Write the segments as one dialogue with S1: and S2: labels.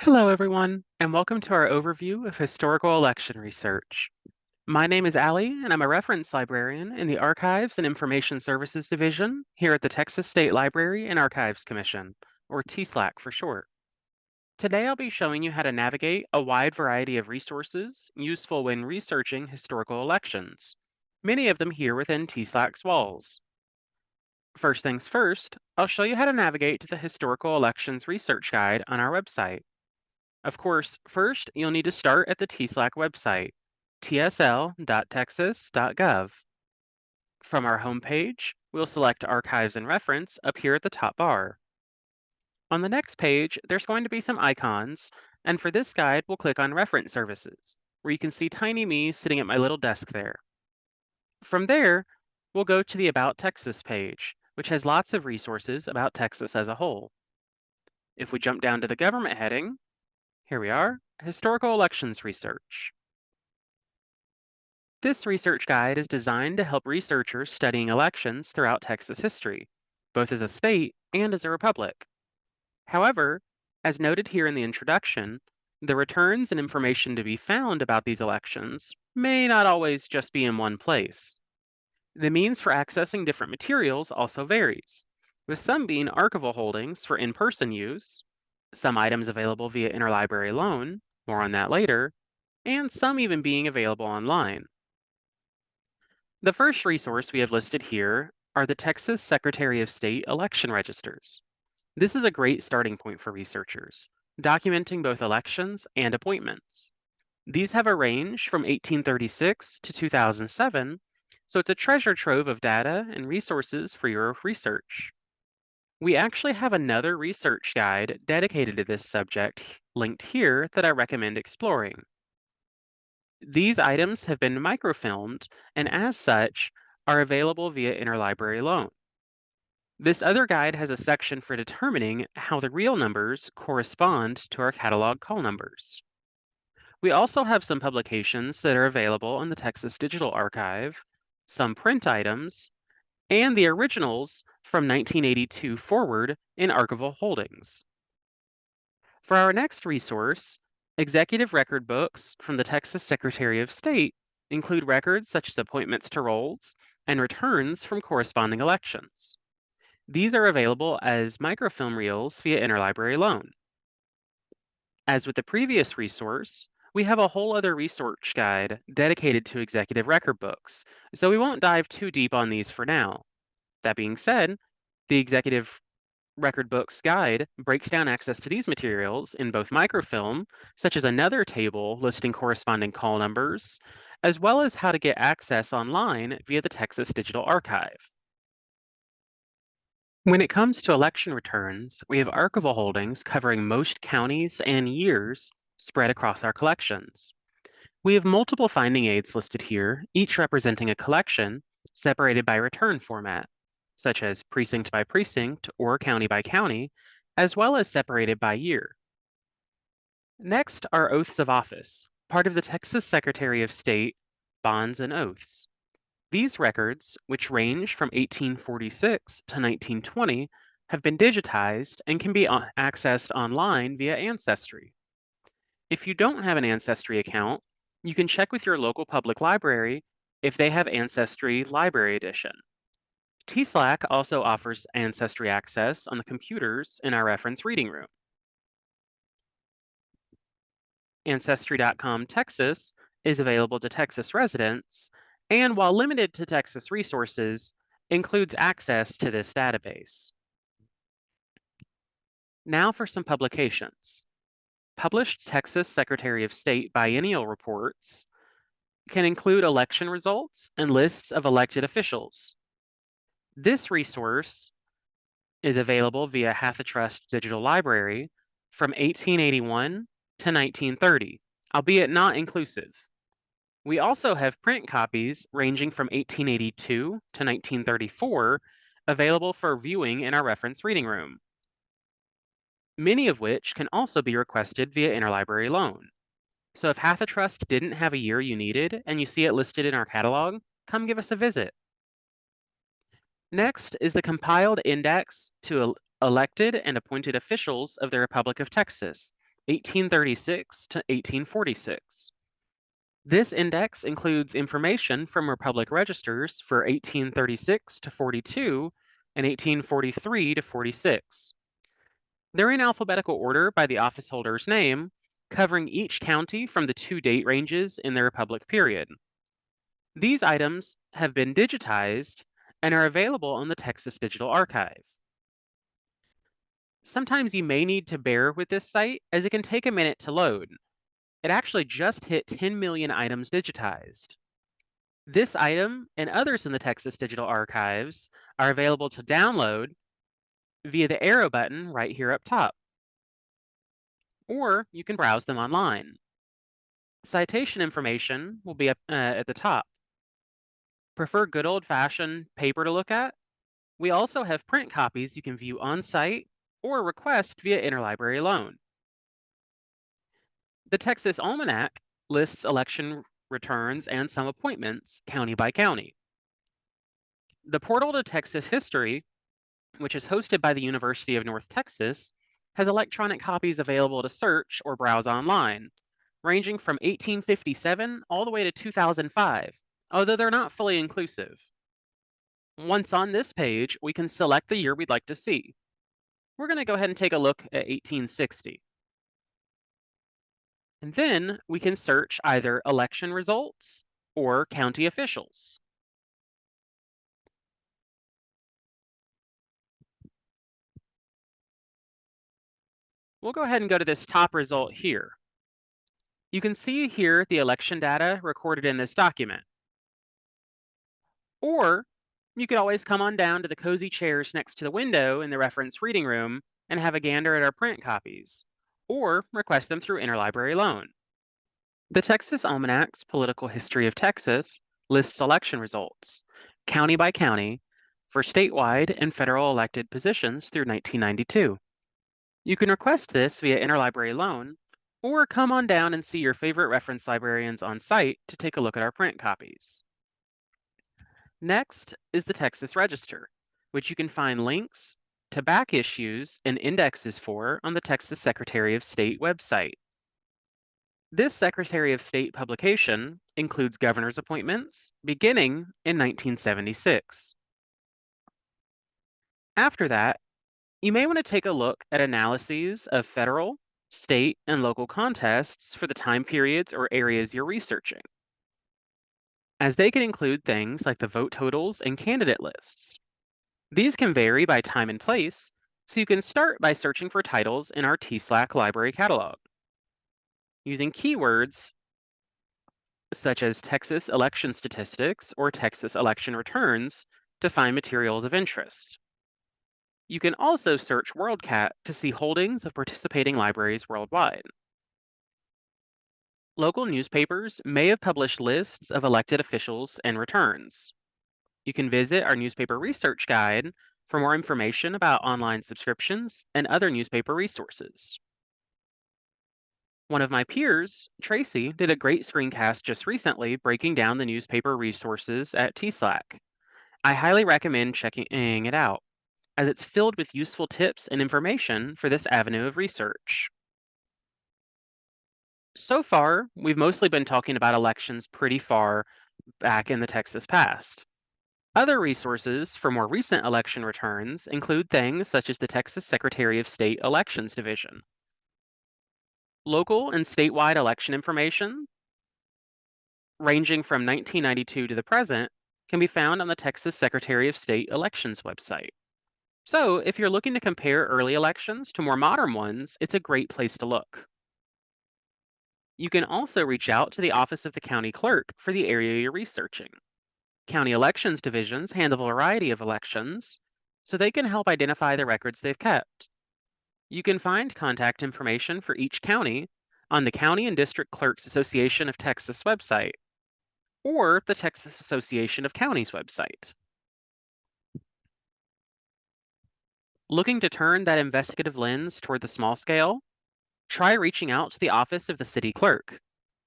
S1: Hello, everyone, and welcome to our overview of historical election research. My name is Allie, and I'm a reference librarian in the Archives and Information Services Division here at the Texas State Library and Archives Commission, or TSLAC for short. Today, I'll be showing you how to navigate a wide variety of resources useful when researching historical elections, many of them here within TSLAC's walls. First things first, I'll show you how to navigate to the Historical Elections Research Guide on our website. Of course, first you'll need to start at the TSLAC website, tsl.texas.gov. From our homepage, we'll select Archives and Reference up here at the top bar. On the next page, there's going to be some icons, and for this guide, we'll click on Reference Services, where you can see tiny me sitting at my little desk there. From there, we'll go to the About Texas page, which has lots of resources about Texas as a whole. If we jump down to the Government heading, here we are, Historical Elections Research. This research guide is designed to help researchers studying elections throughout Texas history, both as a state and as a republic. However, as noted here in the introduction, the returns and information to be found about these elections may not always just be in one place. The means for accessing different materials also varies, with some being archival holdings for in-person use, some items available via interlibrary loan, more on that later, and some even being available online. The first resource we have listed here are the Texas Secretary of State election registers. This is a great starting point for researchers, documenting both elections and appointments. These have a range from 1836 to 2007, so it's a treasure trove of data and resources for your research. We actually have another research guide dedicated to this subject linked here that I recommend exploring. These items have been microfilmed and as such are available via interlibrary loan. This other guide has a section for determining how the real numbers correspond to our catalog call numbers. We also have some publications that are available in the Texas Digital Archive, some print items, and the originals from 1982 forward in archival holdings. For our next resource, executive record books from the Texas Secretary of State include records such as appointments to rolls and returns from corresponding elections. These are available as microfilm reels via interlibrary loan. As with the previous resource, we have a whole other research guide dedicated to executive record books, so we won't dive too deep on these for now. That being said, the executive record books guide breaks down access to these materials in both microfilm, such as another table listing corresponding call numbers, as well as how to get access online via the Texas Digital Archive. When it comes to election returns, we have archival holdings covering most counties and years spread across our collections. We have multiple finding aids listed here, each representing a collection separated by return format, such as precinct by precinct or county by county, as well as separated by year. Next are oaths of office, part of the Texas Secretary of State bonds and oaths. These records, which range from 1846 to 1920, have been digitized and can be accessed online via Ancestry. If you don't have an Ancestry account, you can check with your local public library if they have Ancestry Library Edition. TSLAC also offers Ancestry access on the computers in our reference reading room. Ancestry.com Texas is available to Texas residents, and while limited to Texas resources, includes access to this database. Now for some publications. Published Texas Secretary of State biennial reports can include election results and lists of elected officials. This resource is available via HathiTrust Digital Library from 1881 to 1930, albeit not inclusive. We also have print copies ranging from 1882 to 1934 available for viewing in our reference reading room, many of which can also be requested via interlibrary loan. So if HathiTrust didn't have a year you needed and you see it listed in our catalog, come give us a visit. Next is the compiled index to elected and appointed officials of the Republic of Texas, 1836 to 1846. This index includes information from Republic registers for 1836 to 42 and 1843 to 46. They're in alphabetical order by the office holder's name, covering each county from the two date ranges in the Republic period. These items have been digitized and are available on the Texas Digital Archive. Sometimes you may need to bear with this site as it can take a minute to load. It actually just hit 10 million items digitized. This item and others in the Texas Digital Archives are available to download via the arrow button right here up top, or you can browse them online. Citation information will be up at the top. Prefer good old-fashioned paper to look at? We also have print copies you can view on-site or request via interlibrary loan. The Texas Almanac lists election returns and some appointments county by county. The Portal to Texas History, which is hosted by the University of North Texas, has electronic copies available to search or browse online, ranging from 1857 all the way to 2005, although they're not fully inclusive. Once on this page, we can select the year we'd like to see. We're going to go ahead and take a look at 1860. And then we can search either election results or county officials. We'll go ahead and go to this top result here. You can see here the election data recorded in this document. Or you could always come on down to the cozy chairs next to the window in the reference reading room and have a gander at our print copies, or request them through interlibrary loan. The Texas Almanac's Political History of Texas lists election results, county by county, for statewide and federal elected positions through 1992. You can request this via interlibrary loan, or come on down and see your favorite reference librarians on site to take a look at our print copies. Next is the Texas Register, which you can find links to back issues and indexes for on the Texas Secretary of State website. This Secretary of State publication includes governor's appointments beginning in 1976. After that, you may want to take a look at analyses of federal, state, and local contests for the time periods or areas you're researching, as they can include things like the vote totals and candidate lists. These can vary by time and place, so you can start by searching for titles in our TSLAC library catalog. Using keywords such as Texas election statistics or Texas election returns to find materials of interest. You can also search WorldCat to see holdings of participating libraries worldwide. Local newspapers may have published lists of elected officials and returns. You can visit our newspaper research guide for more information about online subscriptions and other newspaper resources. One of my peers, Tracy, did a great screencast just recently breaking down the newspaper resources at TSLAC. I highly recommend checking it out, as it's filled with useful tips and information for this avenue of research. So far, we've mostly been talking about elections pretty far back in the Texas past. Other resources for more recent election returns include things such as the Texas Secretary of State Elections Division. Local and statewide election information, ranging from 1992 to the present, can be found on the Texas Secretary of State Elections website. So, if you're looking to compare early elections to more modern ones, it's a great place to look. You can also reach out to the Office of the County Clerk for the area you're researching. County elections divisions handle a variety of elections, so they can help identify the records they've kept. You can find contact information for each county on the County and District Clerks Association of Texas website or the Texas Association of Counties website. Looking to turn that investigative lens toward the small scale? Try reaching out to the office of the city clerk.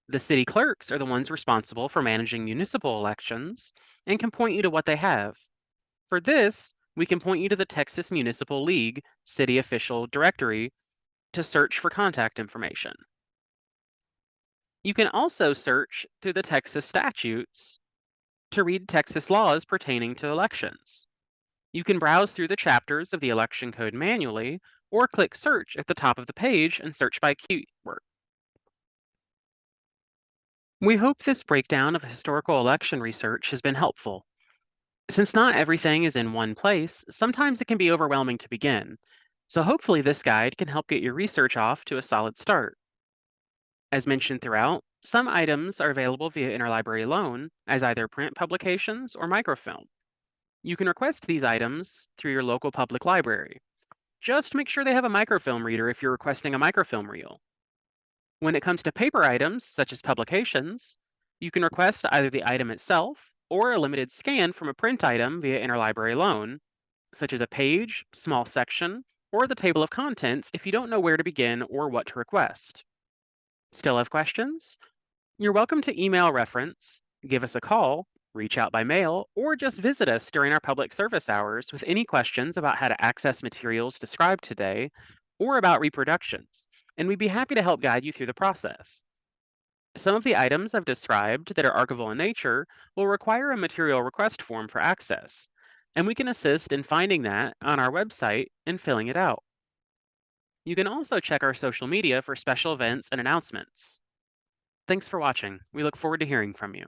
S1: The city clerks are the ones responsible for managing municipal elections and can point you to what they have. For this, we can point you to the Texas Municipal League City Official Directory to search for contact information. You can also search through the Texas statutes to read Texas laws pertaining to elections. You can browse through the chapters of the election code manually or click search at the top of the page and search by keyword. We hope this breakdown of historical election research has been helpful. Since not everything is in one place, sometimes it can be overwhelming to begin. So hopefully this guide can help get your research off to a solid start. As mentioned throughout, some items are available via interlibrary loan as either print publications or microfilm. You can request these items through your local public library. Just make sure they have a microfilm reader if you're requesting a microfilm reel. When it comes to paper items, such as publications, you can request either the item itself or a limited scan from a print item via interlibrary loan, such as a page, small section, or the table of contents if you don't know where to begin or what to request. Still have questions? You're welcome to email reference, give us a call, reach out by mail, or just visit us during our public service hours with any questions about how to access materials described today or about reproductions, and we'd be happy to help guide you through the process. Some of the items I've described that are archival in nature will require a material request form for access, and we can assist in finding that on our website and filling it out. You can also check our social media for special events and announcements. Thanks for watching. We look forward to hearing from you.